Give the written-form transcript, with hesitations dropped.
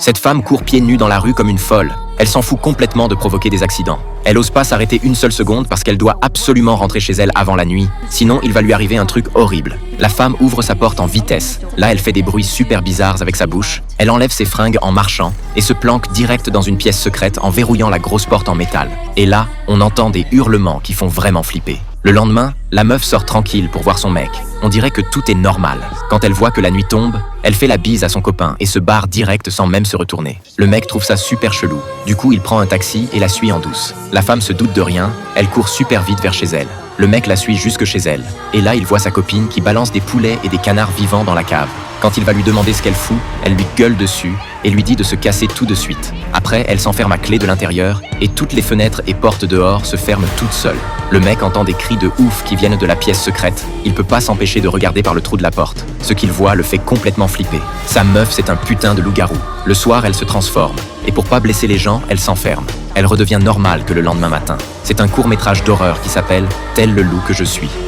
Cette femme court pieds nus dans la rue comme une folle. Elle s'en fout complètement de provoquer des accidents. Elle ose pas s'arrêter une seule seconde parce qu'elle doit absolument rentrer chez elle avant la nuit, sinon il va lui arriver un truc horrible. La femme ouvre sa porte en vitesse. Là, elle fait des bruits super bizarres avec sa bouche. Elle enlève ses fringues en marchant et se planque direct dans une pièce secrète en verrouillant la grosse porte en métal. Et là, on entend des hurlements qui font vraiment flipper. Le lendemain, la meuf sort tranquille pour voir son mec. On dirait que tout est normal. Quand elle voit que la nuit tombe, elle fait la bise à son copain et se barre direct sans même se retourner. Le mec trouve ça super chelou. Du coup, il prend un taxi et la suit en douce. La femme se doute de rien, elle court super vite vers chez elle. Le mec la suit jusque chez elle. Et là, il voit sa copine qui balance des poulets et des canards vivants dans la cave. Quand il va lui demander ce qu'elle fout, elle lui gueule dessus et lui dit de se casser tout de suite. Après, elle s'enferme à clé de l'intérieur et toutes les fenêtres et portes dehors se ferment toutes seules. Le mec entend des cris de ouf qui viennent de la pièce secrète. Il peut pas s'empêcher de regarder par le trou de la porte. Ce qu'il voit le fait complètement flipper. Sa meuf, c'est un putain de loup-garou. Le soir, elle se transforme. Et pour pas blesser les gens, elle s'enferme. Elle redevient normale que le lendemain matin. C'est un court-métrage d'horreur qui s'appelle « Tel le loup que je suis ».